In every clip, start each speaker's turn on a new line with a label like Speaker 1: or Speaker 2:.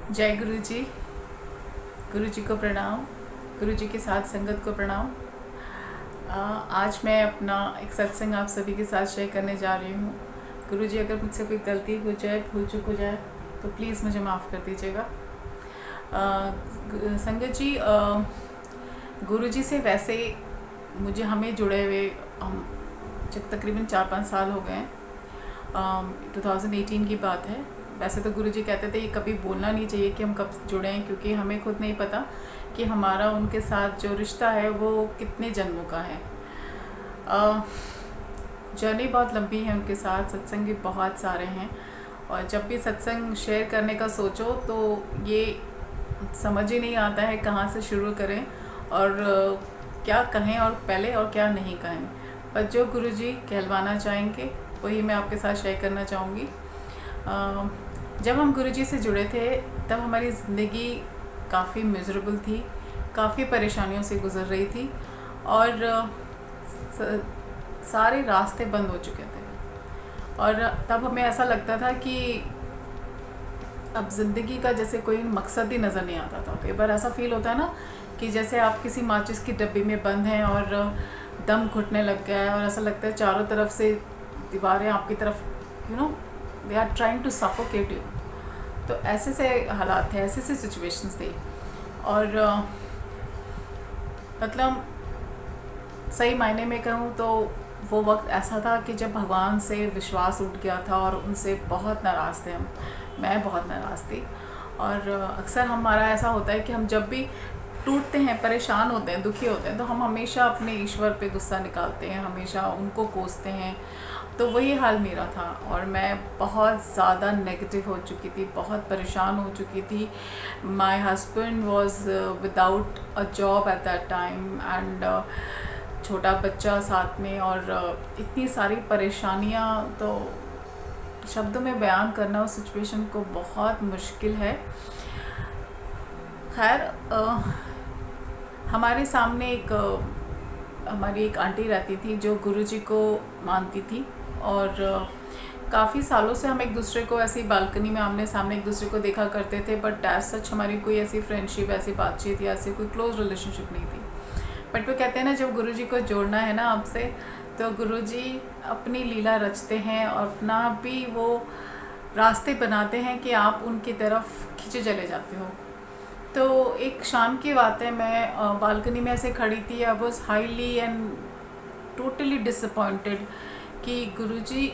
Speaker 1: जय गुरु जी। गुरु जी को प्रणाम। गुरु जी के साथ संगत को प्रणाम। आज मैं अपना एक सत्संग आप सभी के साथ शेयर करने जा रही हूँ। गुरु जी, अगर मुझसे कोई गलती हो जाए, भूल चूक हो जाए तो प्लीज़ मुझे माफ़ कर दीजिएगा। संगत जी, गुरु जी से वैसे मुझे हमें जुड़े हुए हम जब तकरीबन 4-5 साल हो गए हैं। 2018 की बात है। वैसे तो गुरुजी कहते थे ये कभी बोलना नहीं चाहिए कि हम कब जुड़े हैं, क्योंकि हमें खुद नहीं पता कि हमारा उनके साथ जो रिश्ता है वो कितने जन्मों का है। जर्नी बहुत लंबी है उनके साथ, सत्संग भी बहुत सारे हैं, और जब भी सत्संग शेयर करने का सोचो तो ये समझ ही नहीं आता है कहाँ से शुरू करें और क्या कहें और पहले और क्या नहीं कहें। पर जो गुरुजी कहलवाना चाहेंगे वही मैं आपके साथ शेयर करना चाहूँगी। जब हम गुरुजी से जुड़े थे तब हमारी ज़िंदगी काफ़ी मिज़रेबल थी, काफ़ी परेशानियों से गुज़र रही थी, और सारे रास्ते बंद हो चुके थे। और तब हमें ऐसा लगता था कि अब ज़िंदगी का जैसे कोई मकसद ही नज़र नहीं आता था। तो एक बार ऐसा फील होता है ना कि जैसे आप किसी माचिस की डब्बी में बंद हैं और दम घुटने लग गया है, और ऐसा लगता है चारों तरफ से दीवारें आपकी तरफ they are trying to suffocate you. तो ऐसे से हालात थे, ऐसे से सिचुएशंस थे। और मतलब सही मायने में कहूँ तो वो वक्त ऐसा था कि जब भगवान से विश्वास उठ गया था और उनसे बहुत नाराज़ थे हम। मैं बहुत नाराज़ थी। और अक्सर हमारा ऐसा होता है कि हम जब भी टूटते हैं, परेशान होते हैं, दुखी होते हैं, तो हम हमेशा अपने ईश्वर पे गुस्सा निकालते हैं, हमेशा उनको कोसते हैं। तो वही हाल मेरा था, और मैं बहुत ज़्यादा नेगेटिव हो चुकी थी, बहुत परेशान हो चुकी थी। My husband was without a job at that time, and छोटा बच्चा साथ में, और इतनी सारी परेशानियां, तो शब्दों में बयान करना उस सिचुएशन को बहुत मुश्किल है। खैर, हमारे सामने हमारी एक आंटी रहती थी जो गुरुजी को मानती थी, और काफ़ी सालों से हम एक दूसरे को ऐसी बालकनी में आमने सामने एक दूसरे को देखा करते थे, बट एज सच हमारी कोई ऐसी फ्रेंडशिप, ऐसी बातचीत या ऐसी कोई क्लोज रिलेशनशिप नहीं थी। बट वो कहते हैं ना, जब गुरुजी को जोड़ना है ना आपसे, तो गुरुजी अपनी लीला रचते हैं और अपना भी वो रास्ते बनाते हैं कि आप उनकी तरफ खींचे चले जाते हो। तो एक शाम की बात है, मैं बालकनी में ऐसे खड़ी थी। I was highly and totally disappointed कि गुरुजी,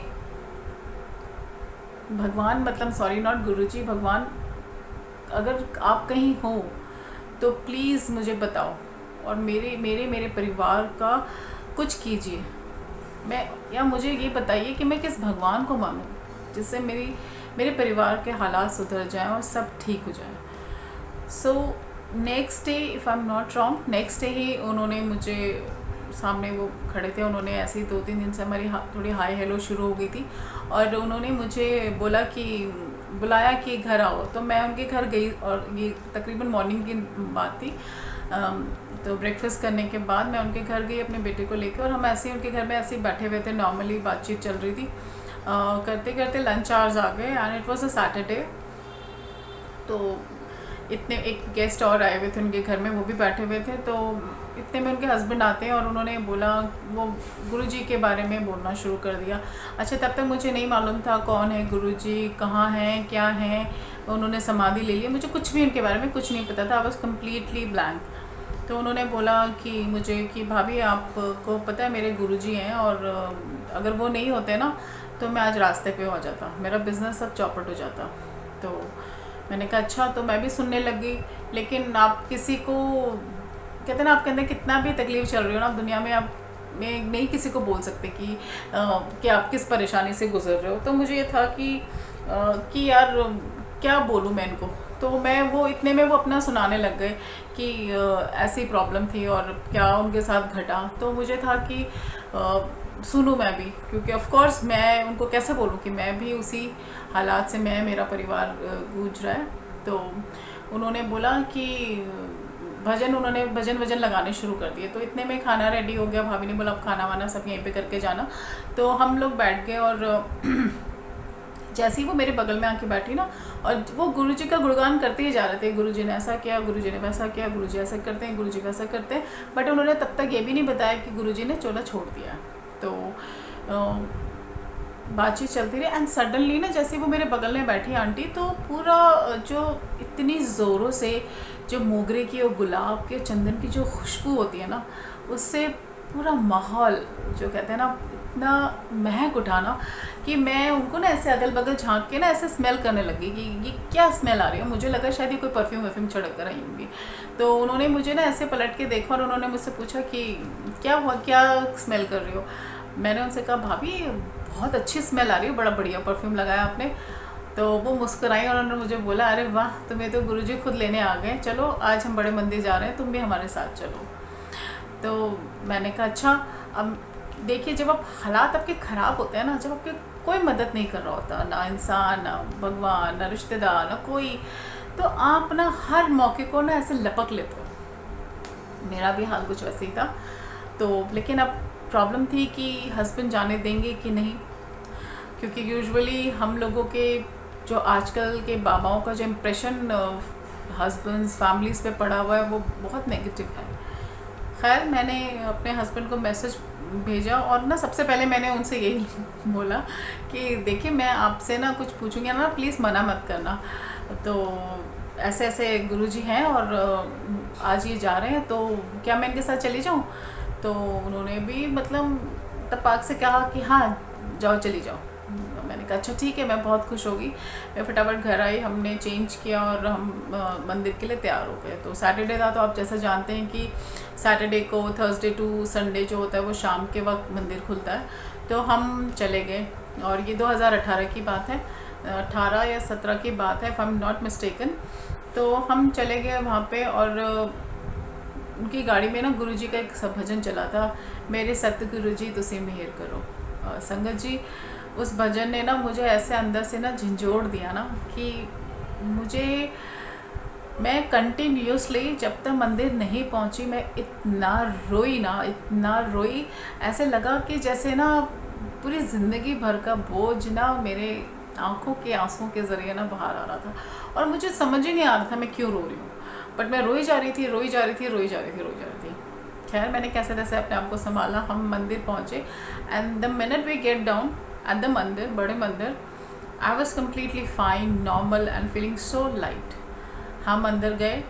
Speaker 1: भगवान, मतलब सॉरी नॉट गुरुजी, भगवान, अगर आप कहीं हो तो प्लीज़ मुझे बताओ और मेरे परिवार का कुछ कीजिए। या मुझे ये बताइए कि मैं किस भगवान को मानूं जिससे मेरे परिवार के हालात सुधर जाएं और सब ठीक हो जाए। So next day, if I am not wrong, next day ही उन्होंने मुझे सामने, वो खड़े थे, उन्होंने ऐसे ही 2-3 दिन से हमारी थोड़ी हाई हेलो शुरू हो गई थी, और उन्होंने मुझे बुलाया कि घर आओ। तो मैं उनके घर गई, और ये तकरीबन मॉर्निंग की बात थी। तो ब्रेकफास्ट करने के बाद मैं उनके घर गई अपने बेटे को लेकर, और हम ऐसे ही उनके घर में ऐसे ही बैठे हुए थे, नॉर्मली बातचीत चल रही थी। करते करते लंच आवर्स आ गए, and it was a Saturday. तो इतने एक गेस्ट और आए हुए थे उनके घर में, वो भी बैठे हुए थे। तो इतने में उनके हस्बैंड आते हैं, और उन्होंने बोला, वो गुरुजी के बारे में बोलना शुरू कर दिया। अच्छा, तब तक मुझे नहीं मालूम था कौन है गुरुजी, कहाँ हैं, क्या हैं। उन्होंने समाधि ले लिया, मुझे कुछ भी उनके बारे में कुछ नहीं पता था। आई वॉज कम्प्लीटली ब्लैंक। तो उन्होंने बोला कि भाभी, आपको पता है मेरे गुरुजी हैं, और अगर वो नहीं होते ना तो मैं आज रास्ते पे हो जाता, मेरा बिज़नेस सब चौपट हो जाता। तो मैंने कहा अच्छा। तो मैं भी सुनने लग गई। लेकिन आप किसी को कहते हैं ना, आपके अंदर कितना भी तकलीफ़ चल रही हो ना दुनिया में, आप नहीं किसी को बोल सकते कि आप किस परेशानी से गुजर रहे हो। तो मुझे ये था कि यार क्या बोलूँ मैं इनको। तो मैं वो इतने में वो अपना सुनाने लग गए कि ऐसी प्रॉब्लम थी और क्या उनके साथ घटा। तो मुझे था कि सुनूं मैं भी, क्योंकि ऑफ कोर्स मैं उनको कैसे बोलूं कि मैं भी उसी हालात से, मेरा परिवार गूंज रहा है। तो उन्होंने बोला कि उन्होंने भजन वजन लगाने शुरू कर दिए। तो इतने में खाना रेडी हो गया। भाभी ने बोला अब खाना वाना सब यहीं पे करके जाना। तो हम लोग बैठ गए, और जैसे ही वो मेरे बगल में आके बैठी ना, और वो गुरुजी का गुणगान करते ही जा रहे थे, गुरुजी ने ऐसा किया, गुरुजी ने वैसा किया, गुरुजी ऐसा करते हैं, गुरुजी वैसा करते हैं, बट उन्होंने तब तक ये भी नहीं बताया कि गुरुजी ने चोला छोड़ दिया। तो बातचीत चलती रही, एंड सडनली ना जैसे वो मेरे बगल में बैठी आंटी, तो पूरा जो इतनी ज़ोरों से जो मोगरे की और गुलाब के चंदन की जो खुशबू होती है ना, उससे पूरा माहौल जो कहते हैं ना इतना महक उठा ना, कि मैं उनको ना ऐसे अगल बगल झांक के ना ऐसे स्मेल करने लगी कि ये क्या स्मेल आ रही है। मुझे लगा शायद ये कोई परफ्यूम वफ्यूम छिड़क कर आई होंगी। तो उन्होंने मुझे ना ऐसे पलट के देखा और उन्होंने मुझसे पूछा कि क्या हुआ, क्या स्मेल कर रही हो। मैंने उनसे कहा भाभी बहुत अच्छी स्मेल आ रही है, बड़ा बढ़िया परफ्यूम लगाया आपने। तो वो मुस्कुराई और उन्होंने मुझे बोला अरे वाह, तुम्हें तो गुरुजी खुद लेने आ गए, चलो आज हम बड़े मंदिर जा रहे हैं, तुम भी हमारे साथ चलो। तो मैंने कहा अच्छा। अब देखिए, जब आप हालात आपके ख़राब होते हैं ना, जब आपके कोई मदद नहीं कर रहा होता, ना इंसान, ना भगवान, ना रिश्तेदार, ना कोई, तो आप ना हर मौके को ना ऐसे लपक लेते हो। मेरा भी हाल कुछ वैसे ही था। तो लेकिन अब प्रॉब्लम थी कि हस्बैंड जाने देंगे कि नहीं, क्योंकि यूजुअली हम लोगों के जो आजकल के बाबाओं का जो इम्प्रेशन हस्बैंड्स फैमिलीज़ पे पड़ा हुआ है वो बहुत नेगेटिव है। खैर, मैंने अपने हस्बैंड को मैसेज भेजा और ना सबसे पहले मैंने उनसे यही बोला कि देखिए मैं आपसे ना कुछ पूछूंगी ना, प्लीज़ मना मत करना। तो ऐसे ऐसे गुरुजी हैं और आज ये जा रहे हैं, तो क्या मैं इनके साथ चली जाऊँ। तो उन्होंने भी मतलब तपाक से कहा कि हाँ जाओ, चली जाओ। मैंने कहा अच्छा ठीक है, मैं बहुत खुश होगी। मैं फटाफट घर आई, हमने चेंज किया और हम मंदिर के लिए तैयार हो गए। तो सैटरडे था, तो आप जैसा जानते हैं कि सैटरडे को थर्सडे टू संडे जो होता है वो शाम के वक्त मंदिर खुलता है। तो हम चले गए और ये 2018 की बात है, 18 या 17 की बात है, if I am not mistaken. तो हम चले गए वहाँ पे और उनकी गाड़ी में ना गुरुजी का एक सब भजन चला था, मेरे सतगुरु जी तुसी मेहर करो। संगत जी, उस भजन ने ना मुझे ऐसे अंदर से ना झंझोड़ दिया ना कि मैं कंटिन्यूसली जब तक मंदिर नहीं पहुंची मैं इतना रोई, ऐसे लगा कि जैसे ना पूरी ज़िंदगी भर का बोझ ना मेरे आंखों के आंसुओं के ज़रिए ना बाहर आ रहा था, और मुझे समझ ही नहीं आ रहा था मैं क्यों रो रही हूँ, बट मैं रोई जा रही थी। खैर, मैंने कैसे तैसे अपने आप को संभाला, हम मंदिर पहुँचे, and the minute we get down at the mandir, बड़े मंदिर, I was completely fine, normal and feeling so light. हम अंदर गए,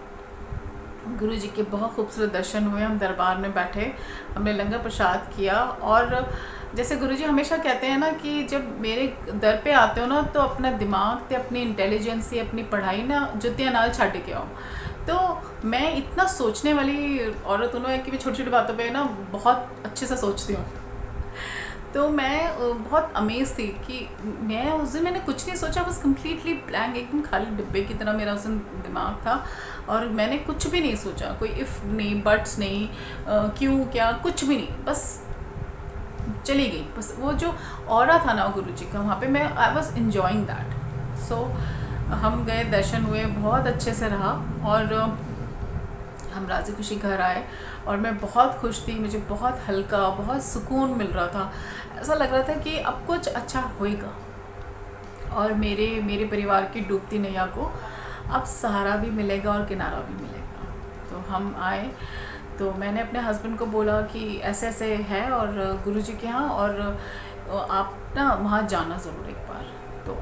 Speaker 1: गुरु जी के बहुत खूबसूरत दर्शन हुए, हम दरबार में बैठे, हमने लंगर प्रसाद किया। और जैसे गुरु जी हमेशा कहते हैं ना कि जब मेरे दर पे आते हो ना, तो अपना दिमाग ते अपनी इंटेलिजेंस से अपनी पढ़ाई ना जुतियां नाल छड़ के आओ। तो मैं इतना सोचने वाली औरत हूँ कि मैं छोटी छोटी बातों पे ना बहुत अच्छे से सोचती हूँ। तो मैं बहुत अमेज थी कि मैं उस दिन मैंने कुछ नहीं सोचा, बस कम्प्लीटली ब्लैंक, एकदम खाली डिब्बे की तरह मेरा उस दिन दिमाग था, और मैंने कुछ भी नहीं सोचा, कोई इफ़ नहीं, बट्स नहीं, क्यों क्या, कुछ भी नहीं, बस चली गई। बस वो जो ऑरा था ना गुरु जी का वहाँ पे, मैं आई वॉज इन्जॉइंग दैट। सो हम गए, दर्शन हुए, बहुत अच्छे से रहा, और हम राज़ी खुशी घर आए और मैं बहुत खुश थी, मुझे बहुत हल्का, बहुत सुकून मिल रहा था। ऐसा लग रहा था कि अब कुछ अच्छा होएगा और मेरे परिवार की डूबती नैया को अब सहारा भी मिलेगा और किनारा भी मिलेगा। तो हम आए, तो मैंने अपने हस्बैंड को बोला कि ऐसे ऐसे है और गुरुजी के यहाँ, और आप ना वहाँ जाना ज़रूर एक बार। तो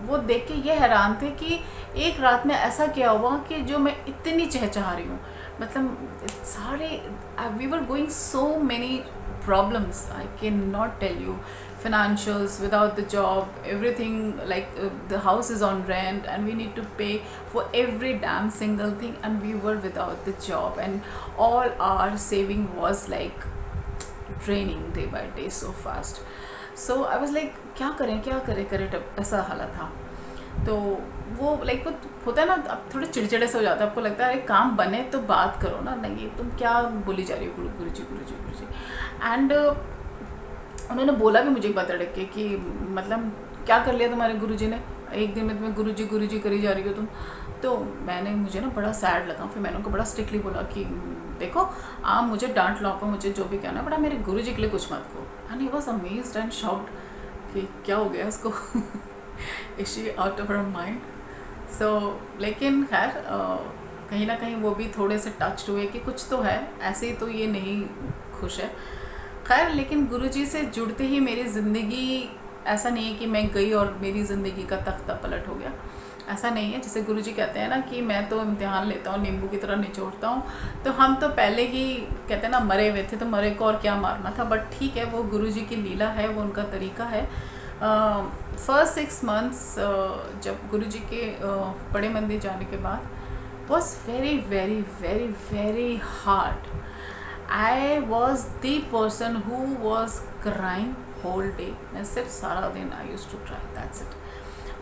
Speaker 1: वो देख के ये हैरान थे कि एक रात में ऐसा क्या हुआ कि जो मैं इतनी चहचहा रही हूँ। मतलब सारे we were going so many problems, I cannot tell you. Financials, without the job, everything, like the house is on rent and we need to pay for every damn single thing, and we were without the job, and all our saving was like draining day by day so fast. So I was like क्या करें, ऐसा हालत था। तो वो like वो होता है ना, अब थोड़े चिड़चिड़े से हो जाता है, आपको लगता है अरे काम बने तो बात करो ना, नहीं तुम क्या बोली जा रही हो गुरु जी। एंड उन्होंने बोला भी मुझे पता लग के कि मतलब क्या कर लिया तुम्हारे गुरुजी ने, एक दिन में तुम्हें गुरुजी करी जा रही हो तुम। तो मुझे ना बड़ा सैड लगा, फिर मैंने उनको बड़ा स्ट्रिक्टली बोला कि देखो आप मुझे डांट लो, मुझे जो भी कहना है, बट मेरे गुरुजी के लिए कुछ मत कहो। And he was amazed and shocked कि क्या हो गया इसको। Is she out of her mind? So लेकिन खैर कहीं ना कहीं वो भी थोड़े से टच्ड हुए कि कुछ तो है, ऐसे ही तो ये नहीं खुश है। खैर लेकिन गुरुजी से जुड़ते ही मेरी ज़िंदगी, ऐसा नहीं है कि मैं गई और मेरी ज़िंदगी का तख्ता पलट हो गया, ऐसा नहीं है। जैसे गुरुजी कहते हैं ना कि मैं तो इम्तिहान लेता हूँ, नींबू की तरह निचोड़ता हूँ, तो हम तो पहले ही कहते हैं ना मरे हुए थे, तो मरे को और क्या मारना था। बट ठीक है, वो गुरुजी की लीला है, वो उनका तरीका है। फर्स्ट 6 मंथ्स जब गुरुजी के बड़े मंदिर जाने के बाद was very very very very hard. I was the person who was crying whole day. मैं सिर्फ सारा दिन I used to cry, that's it.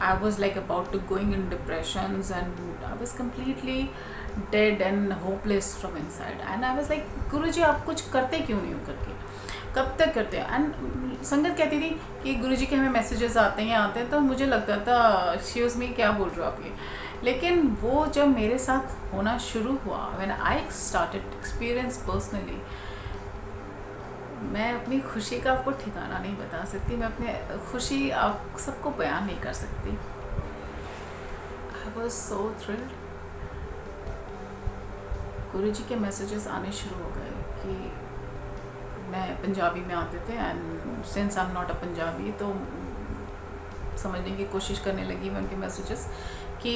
Speaker 1: I was like about to going in depressions and I was completely dead and hopeless from inside. And I was like, गुरुजी आप कुछ करते क्यों नहीं हो करके, कब तक करते हैं? एंड संगत कहती थी कि गुरुजी के हमें मैसेजेस आते हैं, तो मुझे लगता था एक्सक्यूज़ मी क्या बोल रहे हो आप ये। लेकिन वो जब मेरे साथ होना शुरू हुआ, when I started experience personally, मैं अपनी खुशी का आपको ठिकाना नहीं बता सकती, मैं अपनी खुशी आप सबको बयान नहीं कर सकती। I was so thrilled. गुरुजी के मैसेजेस आने शुरू हो गए कि मैं पंजाबी में आते थे, and since I am not a Punjabi, तो समझने की कोशिश करने लगी मैं उनके मैसेजेस कि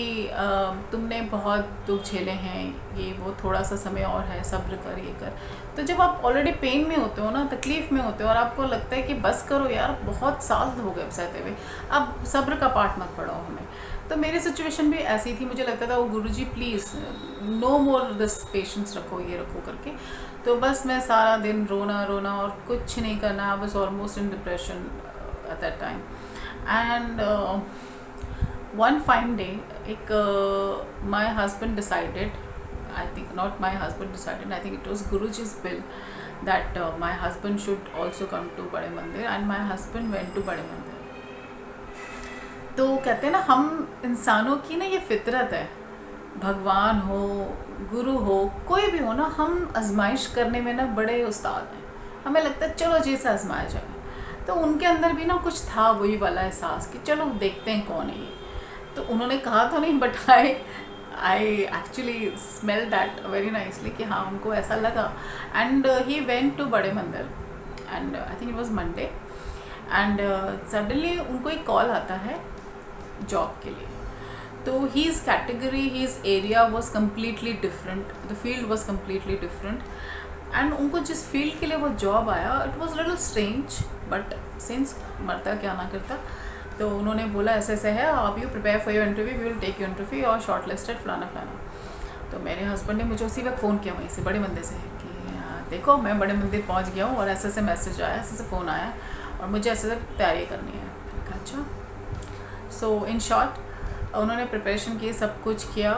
Speaker 1: तुमने बहुत दुख झेले हैं, ये वो, थोड़ा सा समय और है, सब्र कर, ये कर। तो जब आप ऑलरेडी पेन में होते हो ना, तकलीफ़ में होते हो, और आपको लगता है कि बस करो यार, बहुत साल हो गए सहते हुए, अब सब्र का पाठ मत पढ़ाओ हमें। तो मेरी सिचुएशन भी ऐसी थी, मुझे लगता था वो Guruji please no more this patience रखो, ये रखो करके। तो बस मैं सारा दिन रोना और कुछ नहीं करना। I was almost in depression at that time. And one fine day, my husband decided, I think not my husband decided, I think it was Guruji's will that my husband should also come to बड़े मंदिर, and my husband went to बड़े मंदिर। तो कहते हैं ना, हम इंसानों की ना ये फितरत है, भगवान हो, गुरु हो, कोई भी हो ना, हम आजमाइश करने में ना बड़े उस्ताद हैं। हमें लगता है चलो जी से आजमाया जाए। तो उनके अंदर भी ना कुछ था वही वाला एहसास कि चलो देखते हैं कौन है ये। तो उन्होंने कहा तो नहीं, but I actually smell that very nicely कि हाँ, उनको ऐसा लगा। एंड ही वेंट टू बड़े मंदिर, and I think it was Monday, and suddenly उनको एक कॉल आता है जॉब के लिए। तो his category, his area was completely different, the field was completely different, and उनको जिस फील्ड के लिए वो जॉब आया, it was little strange, but since मरता क्या ना करता। तो उन्होंने बोला ऐसे ऐसे है, आप you prepare for your interview, we will take your interview और शॉर्ट लिस्टेड फलाना। तो मेरे हस्बैंड ने मुझे उसी वक्त फ़ोन किया वहीं से बड़े मंदिर से कि देखो मैं बड़े मंदिर पहुंच गया हूँ और ऐसे ऐसे मैसेज आया, ऐसे ऐसे फ़ोन आया और मुझे ऐसे ऐसे तैयारी करनी है। कहा अच्छा। सो इन शॉर्ट उन्होंने प्रिपरेशन की, सब कुछ किया,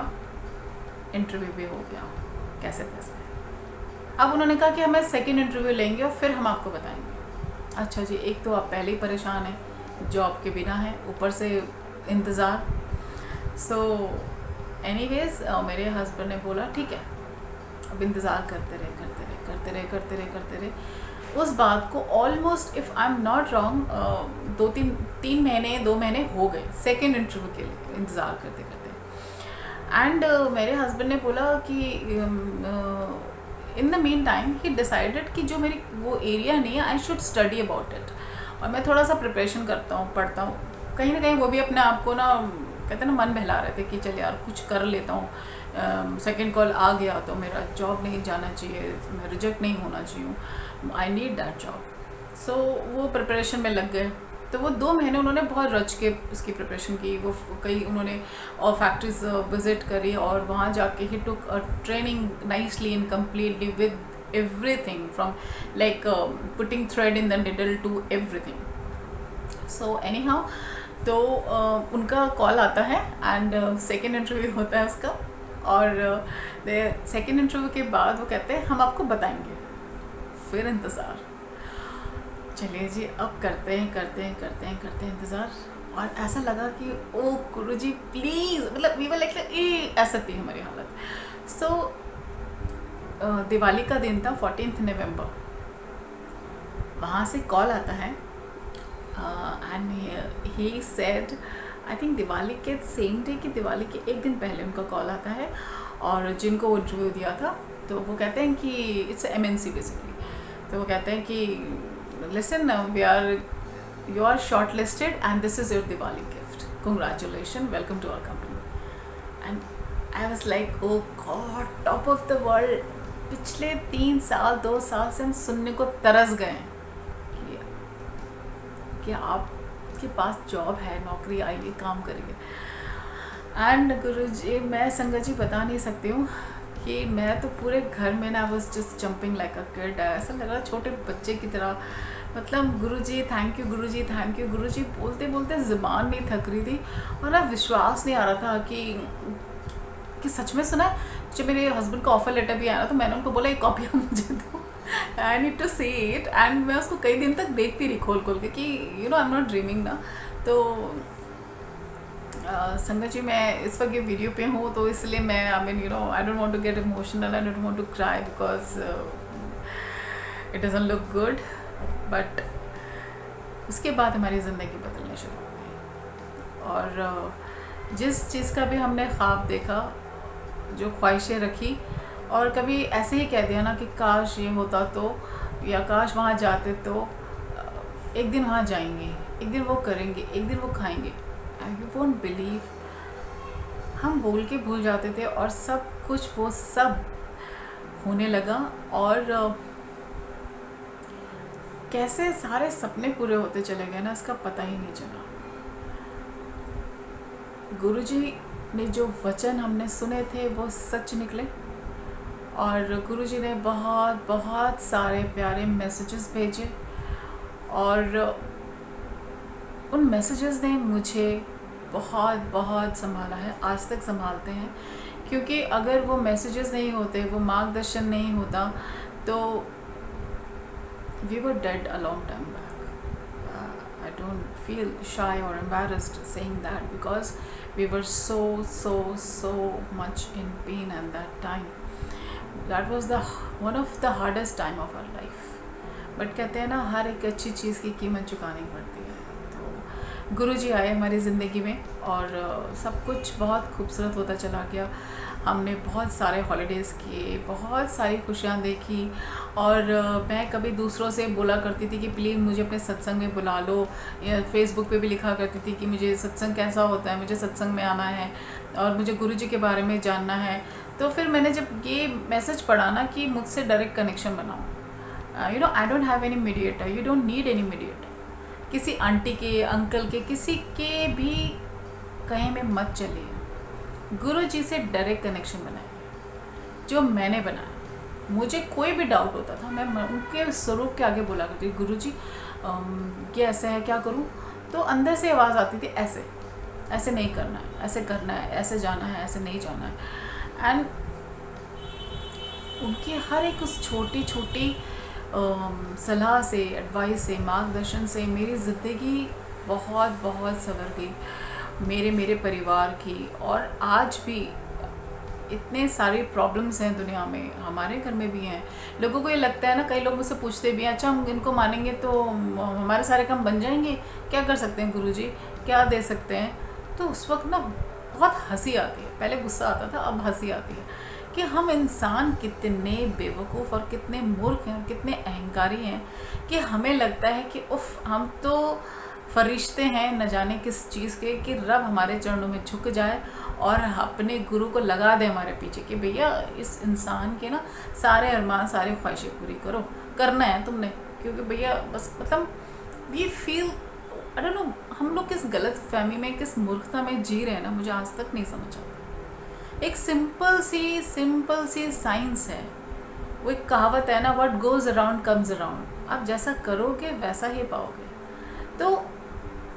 Speaker 1: इंटरव्यू भी हो गया कैसे तैसे। अब उन्होंने कहा कि हमें सेकेंड इंटरव्यू लेंगे और फिर हम आपको बताएंगे। अच्छा जी, एक तो आप पहले ही परेशान हैं, जॉब के बिना है, ऊपर से इंतज़ार। सो एनीवेज मेरे हस्बैंड ने बोला ठीक है, अब इंतज़ार करते रहे। उस बात को almost, if I am not wrong, 2 महीने हो गए सेकेंड इंटरव्यू के लिए इंतज़ार करते। एंड मेरे हस्बैंड ने बोला कि in the mean time he decided कि जो मेरी वो एरिया नहीं है, I should study about it. और मैं थोड़ा सा प्रिपरेशन करता हूँ, पढ़ता हूँ, कहीं ना कहीं वो भी अपने आप को ना, कहते हैं ना, मन बहला रहे थे कि चल यार कुछ कर लेता हूँ। सेकंड कॉल आ गया तो मेरा जॉब नहीं जाना चाहिए, मैं रिजेक्ट नहीं होना चाहिए, आई नीड दैट जॉब। सो वो प्रिपरेशन में लग गए। तो वो 2 महीने उन्होंने बहुत रच के उसकी प्रिपरेशन की। वो कई उन्होंने और फैक्ट्रीज विज़िट करी और वहाँ जाके ही took training nicely and completely with everything from like putting thread in the needle to everything. So anyhow, तो उनका कॉल आता है एंड सेकेंड इंटरव्यू होता है उसका। और सेकेंड इंटरव्यू के बाद वो कहते हैं हम आपको बताएंगे। फिर इंतज़ार, चलिए जी अब करते हैं इंतज़ार। और ऐसा लगा कि ओ गुरुजी प्लीज़, मतलब वी वर लाइक ऐसा थी हमारी हालत। सो दिवाली का दिन था, 14 नवंबर। वहाँ से कॉल आता है, and he said, I think Diwali के सेम डे कि दिवाली के एक दिन पहले उनका कॉल आता है, और जिनको वो इंटरव्यू दिया था तो वो कहते हैं कि इट्स MNC बेसिकली, तो वो कहते हैं कि listen you are shortlisted and this is your Diwali gift, congratulation, welcome to our company. And I was like oh God, top of the world. पिछले 3 साल 2 साल से हम सुनने को तरस गए हैं कि आपके पास जॉब है, नौकरी आई है, काम करिए। एंड गुरुजी, मैं संगत जी बता नहीं सकती हूँ कि मैं तो पूरे घर में ना was just jumping like a kid, ऐसा लग रहा छोटे बच्चे की तरह। मतलब Guruji thank you, Guruji thank you, Guruji बोलते बोलते ज़ुबान नहीं थक रही थी, और अब विश्वास नहीं आ रहा था कि सच में सुना। जब मेरे हस्बैंड का ऑफर लेटर भी आया तो मैंने उनको बोला एक कॉपी मुझे दो, I need to see it. And मैं उसको कई दिन तक देखती रही खोल खोल के कि you know I am not dreaming ना। तो संगत जी, मैं इस वक्त ये वीडियो पे हूँ तो इसलिए मैं I mean you know I don't want to get emotional, I don't want to cry because it doesn't look good. But उसके बाद हमारी ज़िंदगी बदलने शुरू हो गई, और जिस चीज़ का भी हमने ख्वाब देखा, जो ख्वाहिशें रखी, और कभी ऐसे ही कह दिया ना कि काश ये होता तो, या काश वहाँ जाते तो, एक दिन वहाँ जाएंगे, एक दिन वो करेंगे, एक दिन वो खाएंगे। यू वोंट बिलीव, हम बोल के भूल जाते थे और सब कुछ वो सब होने लगा, और कैसे सारे सपने पूरे होते चले गए ना, इसका पता ही नहीं चला। गुरुजी ने जो वचन हमने सुने थे वो सच निकले, और गुरुजी ने बहुत बहुत सारे प्यारे मैसेजेस भेजे, और उन मैसेजेस ने मुझे बहुत बहुत संभाला है, आज तक संभालते हैं। क्योंकि अगर वो मैसेजेस नहीं होते, वो मार्गदर्शन नहीं होता, तो we were dead a long time back. I don't feel shy or embarrassed saying that because we were so much in pain at that time. That was one of the hardest time of our life. But कहते हैं ना, हर एक अच्छी चीज़ की कीमत चुकानी पड़ती है। तो गुरुजी आए हमारी ज़िंदगी में, और सब कुछ बहुत खूबसूरत होता चला गया। हमने बहुत सारे हॉलीडेज़ किए, बहुत सारी खुशियाँ देखी, और मैं कभी दूसरों से बोला करती थी कि प्लीज़ मुझे अपने सत्संग में बुला लो, या फेसबुक पे भी लिखा करती थी कि मुझे सत्संग कैसा होता है, मुझे सत्संग में आना है और मुझे गुरुजी के बारे में जानना है। तो फिर मैंने जब ये मैसेज पढ़ा ना कि मुझसे डायरेक्ट कनेक्शन बनाओ, you know I don't have any mediator, you don't need any mediator. किसी आंटी के, अंकल के, किसी के भी कहीं में मत चलिए, गुरुजी से डायरेक्ट कनेक्शन बनाइए, जो मैंने बनाया। मुझे कोई भी डाउट होता था, मैं उनके स्वरूप के आगे बोला करती, गुरुजी ये ऐसे है, क्या करूं? तो अंदर से आवाज़ आती थी, ऐसे ऐसे नहीं करना है, ऐसे करना है, ऐसे जाना है, ऐसे नहीं जाना है। एंड उनकी हर एक उस छोटी छोटी सलाह से, एडवाइस से, मार्गदर्शन से मेरी ज़िंदगी बहुत बहुत संवर गई, मेरे परिवार की। और आज भी इतने सारी प्रॉब्लम्स हैं दुनिया में, हमारे घर में भी हैं। लोगों को ये लगता है ना, कई लोग मुझसे पूछते भी हैं, अच्छा हम इनको मानेंगे तो हमारे सारे काम बन जाएंगे, क्या कर सकते हैं गुरुजी, क्या दे सकते हैं? तो उस वक्त ना बहुत हंसी आती है, पहले गुस्सा आता था, अब हंसी आती है कि हम इंसान कितने बेवकूफ़ और कितने मूर्ख हैं और कितने अहंकारी हैं कि हमें लगता है कि उफ़ हम तो फरिश्ते हैं न जाने किस चीज़ के, कि रब हमारे चरणों में झुक जाए और अपने गुरु को लगा दे हमारे पीछे कि भैया इस इंसान के ना सारे अरमान, सारी ख्वाहिशें पूरी करो, करना है तुमने। क्योंकि भैया बस मतलब we feel, I don't know, हम लोग किस गलत फहमी में, किस मूर्खता में जी रहे हैं ना, मुझे आज तक नहीं समझ आता। एक सिंपल सी साइंस है, वो एक कहावत है ना, what goes around comes around. आप जैसा करोगे वैसा ही पाओगे। तो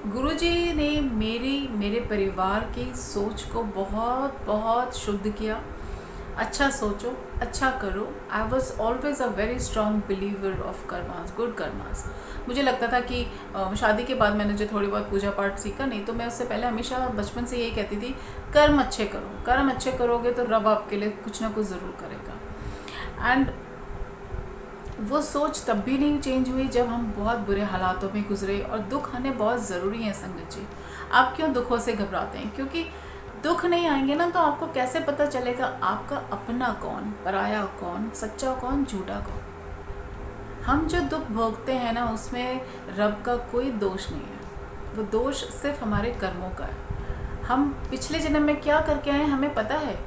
Speaker 1: गुरुजी ने मेरे परिवार की सोच को बहुत बहुत शुद्ध किया। अच्छा सोचो, अच्छा करो। I was always a very strong believer of karmas, good karmas. मुझे लगता था कि शादी के बाद मैंने जो थोड़ी बहुत पूजा पाठ सीखा, नहीं तो मैं उससे पहले हमेशा बचपन से यही कहती थी, कर्म अच्छे करो, कर्म अच्छे करोगे तो रब आपके लिए कुछ ना कुछ ज़रूर करेगा। एंड वो सोच तब भी नहीं चेंज हुई जब हम बहुत बुरे हालातों में गुजरे। और दुख आने बहुत ज़रूरी है संगत जी। आप क्यों दुखों से घबराते हैं? क्योंकि दुख नहीं आएंगे ना तो आपको कैसे पता चलेगा आपका अपना कौन, पराया कौन, सच्चा कौन, झूठा कौन। हम जो दुख भोगते हैं ना उसमें रब का कोई दोष नहीं है, वो दोष सिर्फ हमारे कर्मों का है। हम पिछले जन्म में क्या करके आए हैं हमें पता है।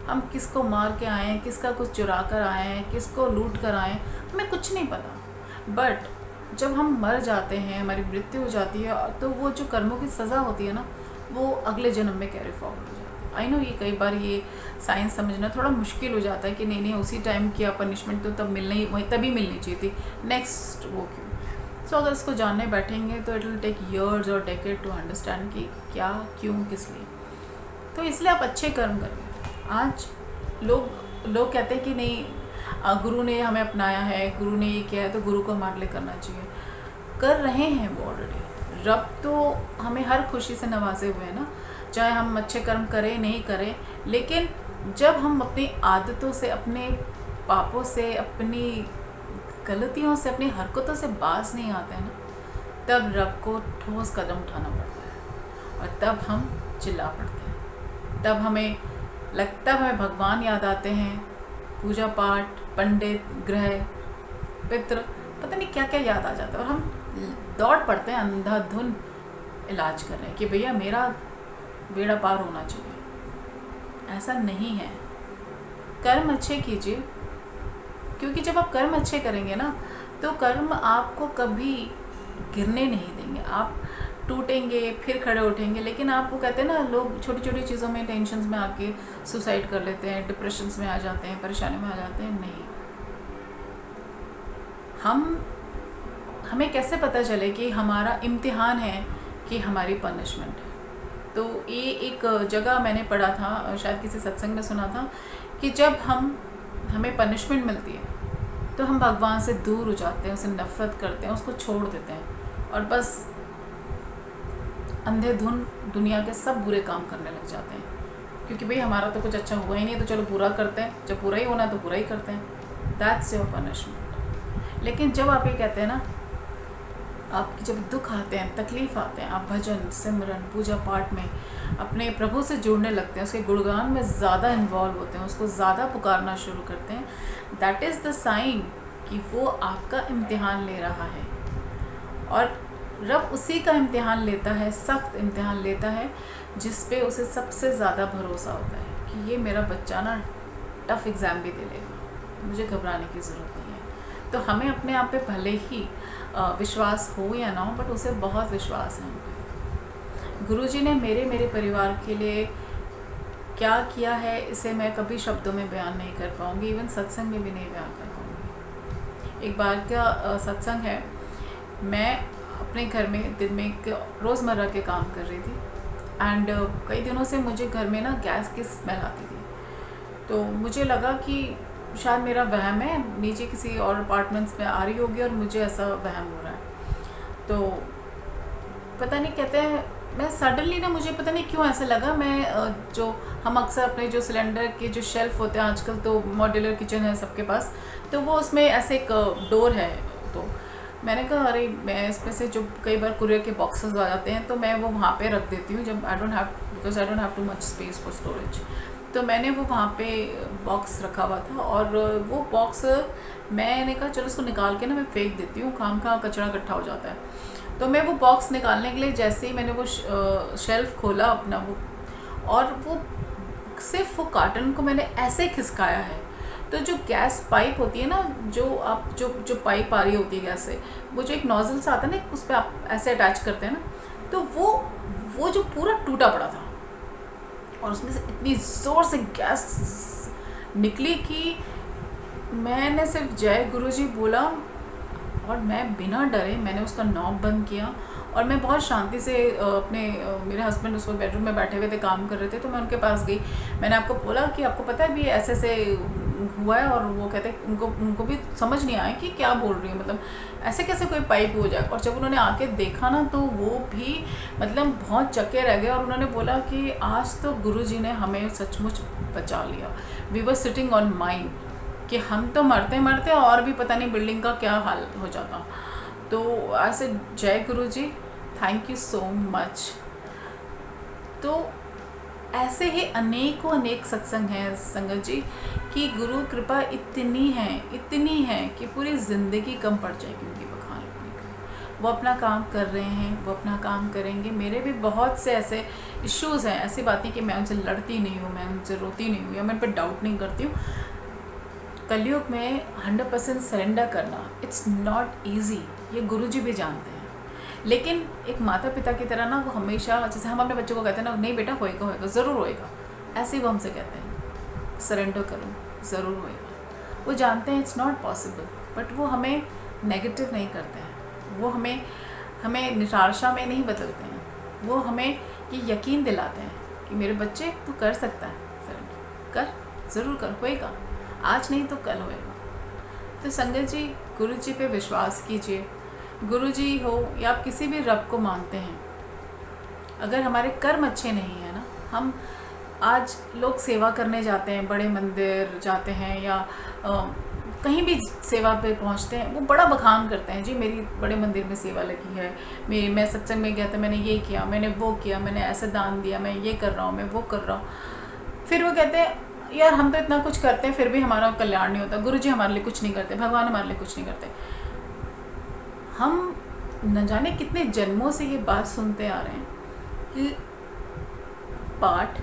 Speaker 1: हम किसको मार के आए हैं, किसका कुछ चुरा कर आए हैं, किसको लूट कर आए हैं, हमें कुछ नहीं पता। बट जब हम मर जाते हैं, हमारी मृत्यु हो जाती है, तो वो जो कर्मों की सज़ा होती है ना वो अगले जन्म में कैरी फॉरवर्ड हो जाती है। आई नो ये कई बार ये साइंस समझना थोड़ा मुश्किल हो जाता है कि नहीं उसी टाइम किया पनिशमेंट तो तब मिलना ही, वही तभी मिलनी चाहिए थी, नेक्स्ट वो क्यों। सो अगर इसको जानने बैठेंगे तो इट विल टेक ईयर्स और डेकेड टू अंडरस्टैंड कि क्या, क्यों, किस लिए। तो इसलिए आप अच्छे कर्म करें। आज लोग कहते हैं कि नहीं गुरु ने हमें अपनाया है, गुरु ने ये किया है तो गुरु को हमारे लिए करना चाहिए। कर रहे हैं वो ऑलरेडी। रब तो हमें हर खुशी से नवाजे हुए हैं ना, चाहे हम अच्छे कर्म करें नहीं करें। लेकिन जब हम अपनी आदतों से, अपने पापों से, अपनी गलतियों से, अपनी हरकतों से बाज नहीं आते हैं ना, तब रब को ठोस कदम उठाना पड़ता है और तब हम चिल्ला पड़ते हैं। तब हमें भगवान याद आते हैं, पूजा पाठ, पंडित, ग्रह, पितृ, पता नहीं क्या क्या याद आ जाता है और हम दौड़ पड़ते हैं अंधाधुन इलाज कर रहे हैं कि भैया मेरा बेड़ा पार होना चाहिए। ऐसा नहीं है। कर्म अच्छे कीजिए, क्योंकि जब आप कर्म अच्छे करेंगे ना तो कर्म आपको कभी गिरने नहीं देंगे। आप टूटेंगे फिर खड़े उठेंगे, लेकिन आप वो कहते हैं ना, लोग छोटी छोटी चीज़ों में, टेंशन में आके सुसाइड कर लेते हैं, डिप्रेशंस में आ जाते हैं, परेशानी में आ जाते हैं। नहीं, हमें कैसे पता चले कि हमारा इम्तिहान है कि हमारी पनिशमेंट है? तो ये एक जगह मैंने पढ़ा था, शायद किसी सत्संग में सुना था, कि जब हमें पनिशमेंट मिलती है तो हम भगवान से दूर हो जाते हैं, उसे नफ़रत करते हैं, उसको छोड़ देते हैं और बस अंधेधुन दुनिया के सब बुरे काम करने लग जाते हैं। क्योंकि भाई हमारा तो कुछ अच्छा हुआ ही नहीं तो चलो बुरा करते हैं, जब बुरा ही होना है तो बुरा ही करते हैं। That's your punishment. लेकिन जब आप ये कहते हैं ना, आपके जब दुख आते हैं, तकलीफ़ आते हैं, आप भजन, सिमरन, पूजा पाठ में अपने प्रभु से जुड़ने लगते हैं, उसके गुणगान में ज़्यादा इन्वॉल्व होते हैं, उसको ज़्यादा पुकारना शुरू करते हैं, दैट इज़ द साइन कि वो आपका इम्तिहान ले रहा है। और रब उसी का इम्तिहान लेता है, सख्त इम्तिहान लेता है, जिस पे उसे सबसे ज़्यादा भरोसा होता है कि ये मेरा बच्चा ना टफ़ एग्ज़ाम भी दे लेगा, मुझे घबराने की ज़रूरत नहीं है। तो हमें अपने आप पे भले ही विश्वास हो या ना हो, बट उसे बहुत विश्वास है हम पे। गुरुजी ने मेरे परिवार के लिए क्या किया है इसे मैं कभी शब्दों में बयान नहीं कर पाऊँगी, इवन सत्संग में भी नहीं बयान कर पाऊँगी। एक बार का सत्संग है, मैं अपने घर में दिन में रोज़मर्रा के काम कर रही थी एंड कई दिनों से मुझे घर में ना गैस की स्मेल आती थी। तो मुझे लगा कि शायद मेरा वहम है, नीचे किसी और अपार्टमेंट्स में आ रही होगी और मुझे ऐसा वहम हो रहा है। तो पता नहीं, कहते हैं मैं सडनली ना, मुझे पता नहीं क्यों ऐसा लगा, मैं जो हम अक्सर अपने जो सिलेंडर के जो शेल्फ़ होते हैं, आजकल तो मॉड्यूलर किचन है सबके पास, तो वो उसमें ऐसे एक डोर है। तो मैंने कहा अरे मैं इसमें से जो कई बार कुरियर के बॉक्सेस आ जाते हैं तो मैं वो वहाँ पे रख देती हूँ, जब because I don't have too much space for storage. तो मैंने वो वहाँ पे बॉक्स रखा हुआ था और वो बॉक्स मैंने कहा चलो उसको निकाल के ना मैं फेंक देती हूँ, खाम खा कचरा इकट्ठा हो जाता है। तो मैं वो बॉक्स निकालने के लिए जैसे ही मैंने वो शेल्फ़ खोला अपना, वो सिर्फ वो कार्टन को मैंने ऐसे खिसकाया है, तो जो गैस पाइप होती है ना, जो आप जो पाइप आ रही होती है गैस से, वो जो एक नोज़ल सा आता है ना, उस पर आप ऐसे अटैच करते हैं ना, तो वो जो पूरा टूटा पड़ा था और उसमें से इतनी ज़ोर से गैस निकली कि मैंने सिर्फ जय गुरुजी बोला और मैं बिना डरे मैंने उसका नॉब बंद किया और मैं बहुत शांति से मेरे हस्बैंड उस वक्त बेडरूम में बैठे हुए थे, काम कर रहे थे, तो मैं उनके पास गई। मैंने आपको बोला कि आपको पता है भी ऐसे ऐसे हुआ है, और वो कहते उनको भी समझ नहीं आया कि क्या बोल रही है, मतलब ऐसे कैसे कोई पाइप हो जाए। और जब उन्होंने आके देखा ना तो वो भी मतलब बहुत चक्के रह गए और उन्होंने बोला कि आज तो गुरुजी ने हमें सचमुच बचा लिया, we were sitting on mine. कि हम तो मरते मरते और भी पता नहीं बिल्डिंग का क्या हाल हो जाता। तो ऐसे जय गुरु जी, थैंक यू सो मच। तो ऐसे ही अनेकों अनेक सत्संग हैं संगत जी कि गुरु कृपा इतनी है कि पूरी ज़िंदगी कम पड़ जाएगी उनकी बखान करने की। वो अपना काम कर रहे हैं, वो अपना काम करेंगे। मेरे भी बहुत से ऐसे इश्यूज़ हैं, ऐसी बातें कि मैं उनसे लड़ती नहीं हूँ, मैं उनसे रोती नहीं हूँ या मैं उन पर डाउट नहीं करती हूँ। कलयुग में 100% सरेंडर करना इट्स नॉट ईजी, ये गुरु जी भी जानते हैं। लेकिन एक माता पिता की तरह ना वो हमेशा, जैसे हम अपने बच्चों को कहते हैं ना, नहीं बेटा होएगा होएगा, ज़रूर होएगा, ऐसे ही वो हमसे कहते हैं सरेंडर करो, ज़रूर होएगा। वो जानते हैं इट्स नॉट पॉसिबल, बट वो हमें नेगेटिव नहीं करते हैं, वो हमें निराशा में नहीं बदलते हैं, वो हमें ये यकीन दिलाते हैं कि मेरे बच्चे तू कर सकता है, सरेंडर कर, ज़रूर कर, होएगा, आज नहीं तो कल होएगा। तो संगत जी, गुरु जी पे विश्वास कीजिए। गुरु जी हो या आप किसी भी रब को मानते हैं, अगर हमारे कर्म अच्छे नहीं है ना, हम आज लोग सेवा करने जाते हैं, बड़े मंदिर जाते हैं या कहीं भी सेवा पे पहुंचते हैं, वो बड़ा बखान करते हैं, जी मेरी बड़े मंदिर में सेवा लगी है, मैं सत्संग में गया था, मैंने ये किया, मैंने वो किया, मैंने ऐसे दान दिया, मैं ये कर रहा हूँ, मैं वो कर रहा हूँ। फिर वो कहते हैं यार हम तो इतना कुछ करते हैं फिर भी हमारा कल्याण नहीं होता, गुरु जी हमारे लिए कुछ नहीं करते, भगवान हमारे लिए कुछ नहीं करते। हम न जाने कितने जन्मों से ये बात सुनते आ रहे हैं कि पाठ,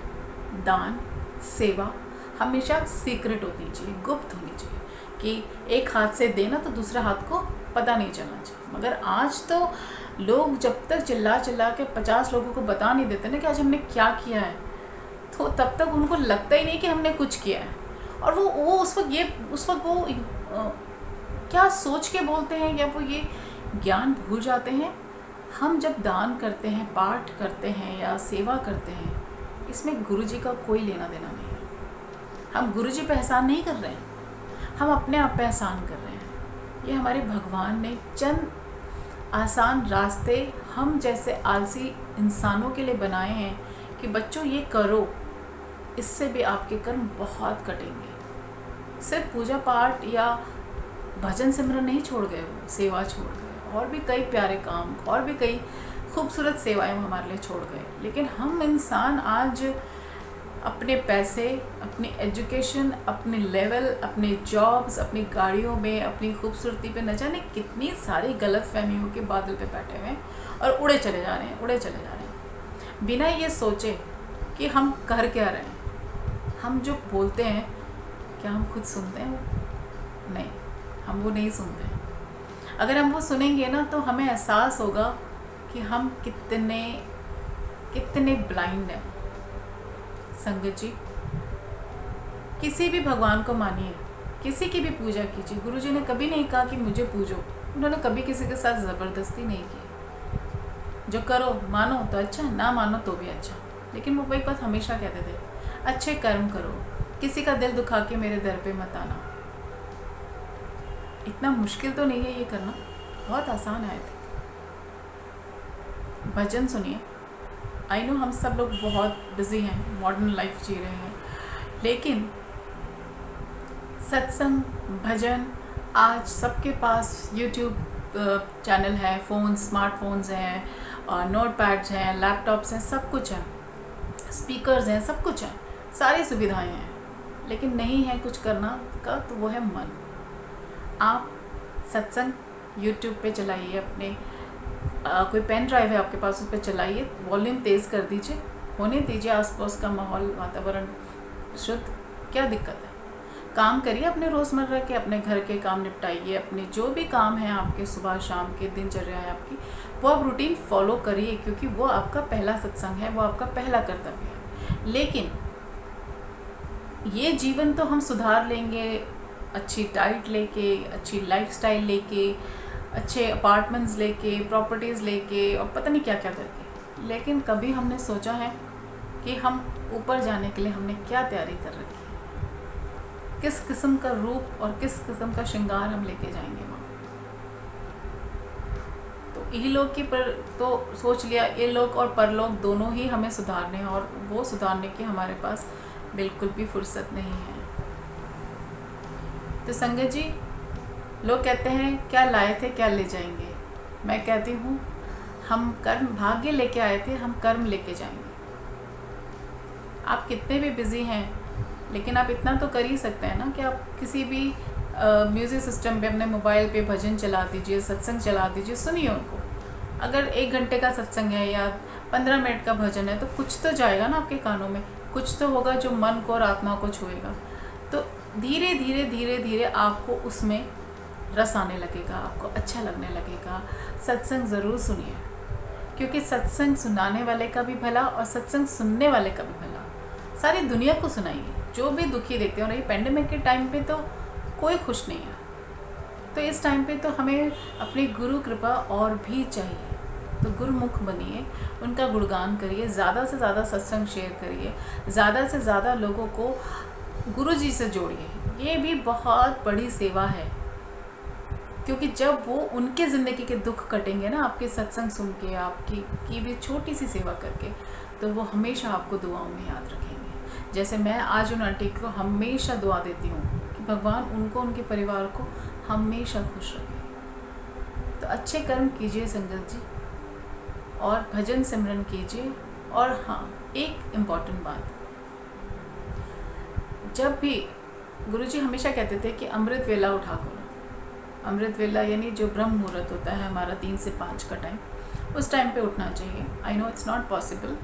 Speaker 1: दान, सेवा हमेशा सीक्रेट होनी चाहिए, गुप्त होनी चाहिए, कि एक हाथ से देना तो दूसरे हाथ को पता नहीं चलना चाहिए। मगर आज तो लोग जब तक चिल्ला चिल्ला के 50 लोगों को बता नहीं देते ना कि आज हमने क्या किया है, तो तब तक उनको लगता ही नहीं कि हमने कुछ किया है। और वो उस वक्त वो क्या सोच के बोलते हैं या वो ये ज्ञान भूल जाते हैं। हम जब दान करते हैं, पाठ करते हैं या सेवा करते हैं, इसमें गुरु जी का कोई लेना देना नहीं है। हम गुरु जी पे एहसान नहीं कर रहे हैं, हम अपने आप पे एहसान कर रहे हैं। ये हमारे भगवान ने चंद आसान रास्ते हम जैसे आलसी इंसानों के लिए बनाए हैं कि बच्चों ये करो, इससे भी आपके कर्म बहुत कटेंगे। सिर्फ पूजा पाठ या भजन सिमरन नहीं छोड़ गए, वो सेवा छोड़ गए, और भी कई प्यारे काम और भी कई खूबसूरत सेवाएं वो हमारे लिए छोड़ गए। लेकिन हम इंसान आज अपने पैसे, अपनी एजुकेशन, अपने लेवल, अपने जॉब्स, अपनी गाड़ियों में, अपनी खूबसूरती पे न जाने कितनी सारी गलत फहमियों के बादल पे बैठे हुए हैं और उड़े चले जा रहे हैं बिना ये सोचे कि हम कर क्या रहे हैं। हम जो बोलते हैं क्या हम खुद सुनते हैं? वो नहीं, हम वो नहीं सुनते। अगर हम वो सुनेंगे ना तो हमें एहसास होगा कि हम कितने ब्लाइंड हैं। संगत जी, किसी भी भगवान को मानिए, किसी की भी पूजा कीजिए। गुरु जी ने कभी नहीं कहा कि मुझे पूजो, उन्होंने कभी किसी के साथ ज़बरदस्ती नहीं की। जो करो, मानो तो अच्छा, ना मानो तो भी अच्छा। लेकिन वो एक बात हमेशा कहते थे, अच्छे कर्म करो, किसी का दिल दुखा के मेरे दर पे मत आना। इतना मुश्किल तो नहीं है ये करना, बहुत आसान है। भजन सुनिए। आई नो हम सब लोग बहुत बिजी हैं, मॉडर्न लाइफ जी रहे हैं, लेकिन सत्संग, भजन, आज सबके पास यूट्यूब चैनल है, फ़ोन, स्मार्टफोन्स हैं, नोट पैड्स हैं, लैपटॉप्स हैं, सब कुछ है, स्पीकर्स हैं, सब कुछ है, सारी सुविधाएं हैं। लेकिन नहीं है कुछ करना का, तो वो है मन। आप सत्संग यूट्यूब पे चलाइए, अपने कोई पेन ड्राइव है आपके पास, उस पर चलाइए, वॉल्यूम तेज़ कर दीजिए, होने दीजिए आसपास का माहौल, वातावरण शुद्ध। क्या दिक्कत है? काम करिए अपने रोज़मर्रा के, अपने घर के काम निपटाइए, अपने जो भी काम हैं आपके सुबह शाम के, दिनचर्या है आपकी, वो आप रूटीन फॉलो करिए, क्योंकि वो आपका पहला सत्संग है, वो आपका पहला कर्तव्य है। लेकिन ये जीवन तो हम सुधार लेंगे अच्छी डाइट लेके, अच्छी लाइफस्टाइल लेके, अच्छे अपार्टमेंट्स लेके, प्रॉपर्टीज़ लेके और पता नहीं क्या क्या करके। लेकिन कभी हमने सोचा है कि हम ऊपर जाने के लिए हमने क्या तैयारी कर रखी है, किस किस्म का रूप और किस किस्म का श्रृंगार हम लेके जाएंगे वहाँ। तो इहलोक की पर तो सोच लिया, ये लोक और परलोक दोनों ही हमें सुधारने हैं, और वो सुधारने की हमारे पास बिल्कुल भी फुर्सत नहीं है। तो संगत जी, लोग कहते हैं क्या लाए थे क्या ले जाएंगे। मैं कहती हूँ हम कर्म भाग्य लेके आए थे, हम कर्म लेके जाएंगे। आप कितने भी बिज़ी हैं, लेकिन आप इतना तो कर ही सकते हैं ना कि आप किसी भी म्यूज़िक सिस्टम पे अपने मोबाइल पे भजन चला दीजिए, सत्संग चला दीजिए, सुनिए उनको। अगर 1 घंटे का सत्संग है या 15 मिनट का भजन है तो कुछ तो जाएगा ना आपके कानों में, कुछ तो होगा जो मन को और आत्मा को छुएगा। तो धीरे धीरे धीरे धीरे आपको उसमें रस आने लगेगा, आपको अच्छा लगने लगेगा। सत्संग ज़रूर सुनिए, क्योंकि सत्संग सुनाने वाले का भी भला और सत्संग सुनने वाले का भी भला। सारी दुनिया को सुनाइए, जो भी दुखी देखते हैं। और ये पेंडेमिक के टाइम पे तो कोई खुश नहीं है, तो इस टाइम पे तो हमें अपनी गुरु कृपा और भी चाहिए। तो गुरुमुख बनिए, उनका गुणगान करिए, ज़्यादा से ज़्यादा सत्संग शेयर करिए, ज़्यादा से ज़्यादा लोगों को गुरु जी से जोड़िए। ये भी बहुत बड़ी सेवा है, क्योंकि जब वो उनके ज़िंदगी के दुख कटेंगे ना आपके सत्संग सुन के, आपकी की भी छोटी सी सेवा करके, तो वो हमेशा आपको दुआओं में याद रखेंगे। जैसे मैं आज उन आंटी को हमेशा दुआ देती हूँ कि भगवान उनको, उनके परिवार को हमेशा खुश रखे। तो अच्छे कर्म कीजिए संगत जी, और भजन सिमरन कीजिए। और हाँ, एक इम्पॉर्टेंट बात, जब भी गुरुजी हमेशा कहते थे कि अमृत वेला उठा करो। अमृत वेला यानी जो ब्रह्म मुहूर्त होता है हमारा 3 से 5 का टाइम, उस टाइम पे उठना चाहिए। I know it's not possible,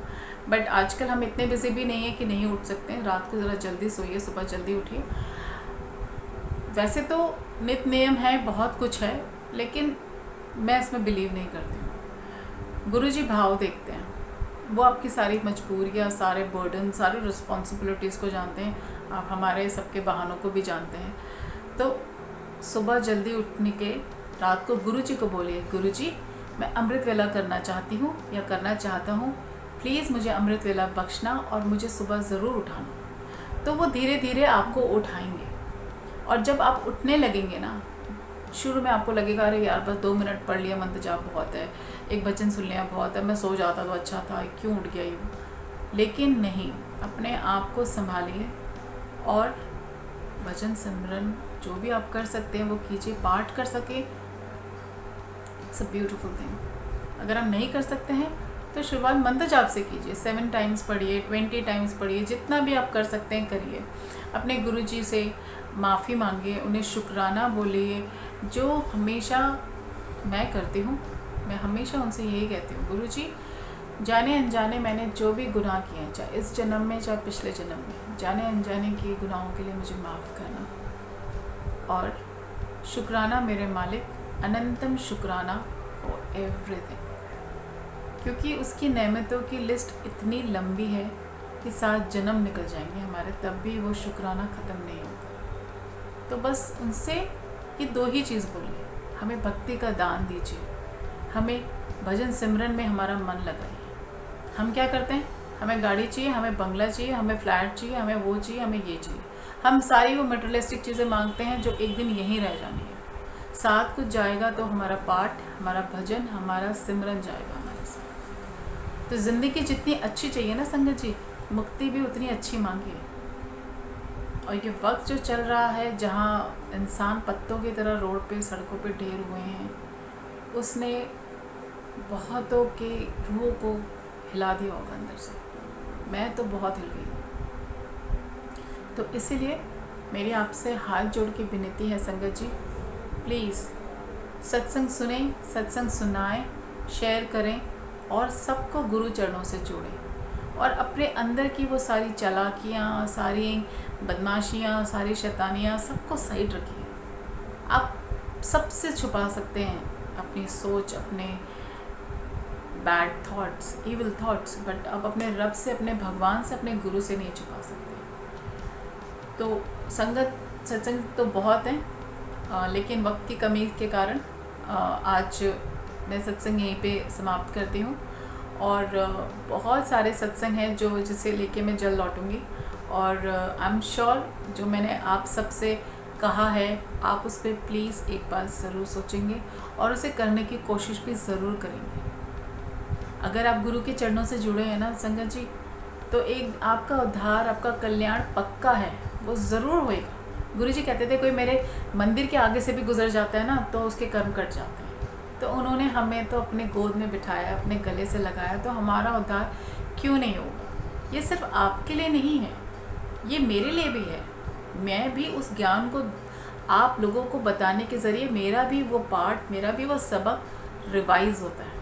Speaker 1: but आजकल हम इतने बिजी भी नहीं है कि नहीं उठ सकते हैं। रात को ज़रा जल्दी सोइए, सुबह जल्दी उठिए। वैसे तो नित नियम है, बहुत कुछ है, लेकिन मैं इसमें बिलीव नहीं करती हूँ। गुरुजी भाव देखते हैं, वो आपकी सारी मजबूरियाँ, सारे बर्डन, सारी रिस्पॉन्सिबिलिटीज़ को जानते हैं। आप हमारे सबके बहानों को भी जानते हैं। तो सुबह जल्दी उठने के रात को गुरुजी को बोलिए, गुरुजी मैं अमृत वेला करना चाहती हूँ या करना चाहता हूँ, प्लीज़ मुझे अमृत वेला बख्शना और मुझे सुबह ज़रूर उठाना। तो वो धीरे धीरे आपको उठाएंगे। और जब आप उठने लगेंगे ना, शुरू में आपको लगेगा अरे यार बस 2 मिनट पढ़ लिया, मंत्र जाप बहुत है, एक भजन सुन लिया बहुत है, मैं सो जाता तो अच्छा था, क्यों उठ गया यूँ। लेकिन नहीं, अपने आप को संभालिए और भजन सिमरन जो भी आप कर सकते हैं वो कीजिए। पाठ कर सके, इट्स अ ब्यूटीफुल थिंग। अगर आप नहीं कर सकते हैं तो शुरुआत मंत्र जाप से कीजिए। 7 टाइम्स पढ़िए, 20 टाइम्स पढ़िए, जितना भी आप कर सकते हैं करिए। अपने गुरुजी से माफ़ी मांगिए, उन्हें शुक्राना बोलिए, जो हमेशा मैं करती हूँ। मैं हमेशा उनसे यही कहती हूँ, गुरुजी जाने अनजाने मैंने जो भी गुनाह किए हैं, चाहे इस जन्म में चाहे पिछले जन्म में, जाने अनजाने किए गुनाहों के लिए मुझे माफ़ करना। और शुक्राना मेरे मालिक, अनंतम शुक्राना फॉर एवरीथिंग, क्योंकि उसकी नेमतों की लिस्ट इतनी लंबी है कि 7 जन्म निकल जाएंगे हमारे, तब भी वो शुक्राना ख़त्म नहीं होगा। तो बस उनसे ये 2 ही चीज़ बोलिए, हमें भक्ति का दान दीजिए, हमें भजन सिमरन में हमारा मन लगाइए। हम क्या करते हैं, हमें गाड़ी चाहिए, हमें बंगला चाहिए, हमें फ्लैट चाहिए, हमें वो चाहिए, हमें ये चाहिए। हम सारी वो मटेरियलिस्टिक चीज़ें मांगते हैं जो एक दिन यहीं रह जानी है। साथ कुछ जाएगा तो हमारा पाठ, हमारा भजन, हमारा सिमरन जाएगा हमारे साथ। तो ज़िंदगी जितनी अच्छी चाहिए ना संगत जी, मुक्ति भी उतनी अच्छी मांगिए। और ये वक्त जो चल रहा है जहाँ इंसान पत्तों की तरह रोड पे, सड़कों पे ढेर हुए हैं, उसने बहुतों के रूह को हिला दिया होगा अंदर से। मैं तो बहुत हिल गई हूँ। तो इसीलिए मेरी आपसे हाथ जोड़ के विनती है संगत जी, प्लीज़ सत्संग सुने, सत्संग सुनाएं, शेयर करें और सबको गुरु चरणों से जोड़ें। और अपने अंदर की वो सारी चालाकियाँ, सारी बदमाशियाँ, सारी शैतानियाँ, सबको साइड रखिए। आप सबसे छुपा सकते हैं अपनी सोच, अपने bad thoughts, evil thoughts, but आप अपने रब से, अपने भगवान से, अपने गुरु से नहीं छुपा सकते। तो संगत सत्संग तो बहुत हैं, लेकिन वक्त की कमी के कारण आज मैं सत्संग यहीं पे समाप्त करती हूँ। और बहुत सारे सत्संग हैं जो जिसे लेके मैं जल्द लौटूँगी। और आई एम श्योर जो मैंने आप सबसे कहा है, आप उस पर प्लीज़ एक बार ज़रूर सोचेंगे और उसे करने की कोशिश भी ज़रूर करेंगे। अगर आप गुरु के चरणों से जुड़े हैं ना संगत जी, तो एक आपका उद्धार, आपका कल्याण पक्का है, वो ज़रूर होएगा। गुरुजी कहते थे कोई मेरे मंदिर के आगे से भी गुजर जाता है ना तो उसके कर्म कट जाते हैं। तो उन्होंने हमें तो अपने गोद में बिठाया, अपने गले से लगाया, तो हमारा उद्धार क्यों नहीं होगा। ये सिर्फ आपके लिए नहीं है, ये मेरे लिए भी है। मैं भी उस ज्ञान को आप लोगों को बताने के ज़रिए मेरा भी वो पार्ट, मेरा भी वो सबक रिवाइज होता है।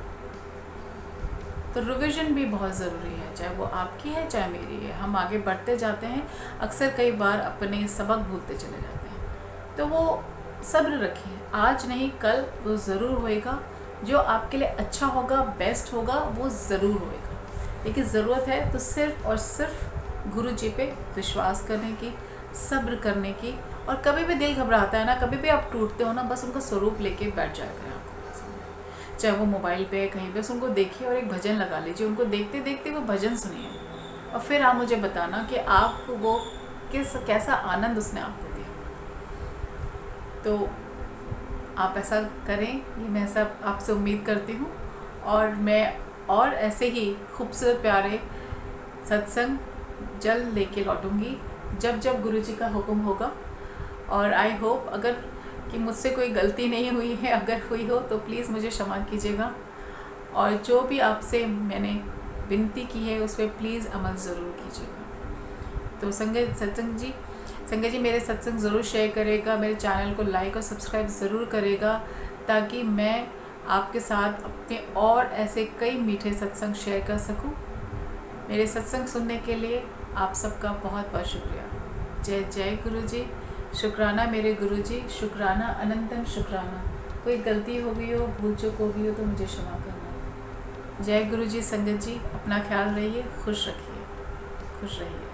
Speaker 1: तो रिवीजन भी बहुत ज़रूरी है, चाहे वो आपकी है चाहे मेरी है। हम आगे बढ़ते जाते हैं, अक्सर कई बार अपने सबक भूलते चले जाते हैं। तो वो सब्र रखिए, आज नहीं कल वो ज़रूर होएगा। जो आपके लिए अच्छा होगा, बेस्ट होगा, वो ज़रूर होएगा। लेकिन ज़रूरत है तो सिर्फ़ और सिर्फ गुरु जी पे विश्वास करने की, सब्र करने की। और कभी भी दिल घबराता है ना, कभी भी आप टूटते हो ना, बस उनका स्वरूप लेके बैठ जाया करें आपको। चाहे वो मोबाइल पे कहीं पे, उनको देखिए और एक भजन लगा लीजिए, उनको देखते देखते वो भजन सुनिए और फिर आप मुझे बताना कि आपको वो कैसा आनंद उसने आपको दिया। तो आप ऐसा करें, ये मैं सब आपसे उम्मीद करती हूँ। और मैं और ऐसे ही खूबसूरत प्यारे सत्संग जल्द लेके लौटूंगी जब जब गुरुजी का हुक्म होगा। और आई होप अगर कि मुझसे कोई गलती नहीं हुई है, अगर हुई हो तो प्लीज़ मुझे क्षमा कीजिएगा। और जो भी आपसे मैंने विनती की है उस पर प्लीज़ अमल ज़रूर कीजिएगा। तो संगत जी मेरे सत्संग ज़रूर शेयर करेगा, मेरे चैनल को लाइक और सब्सक्राइब ज़रूर करेगा, ताकि मैं आपके साथ अपने और ऐसे कई मीठे सत्संग शेयर कर सकूं। मेरे सत्संग सुनने के लिए आप सबका बहुत बहुत शुक्रिया। जय जय गुरुजी। शुक्राना मेरे गुरुजी, शुक्राना अनंतम शुक्राना। कोई गलती हो गई हो, भूल चूक हो गई हो तो मुझे क्षमा करना। जय गुरुजी। संगत जी अपना ख्याल रहिए, खुश रखिए, खुश रहिए।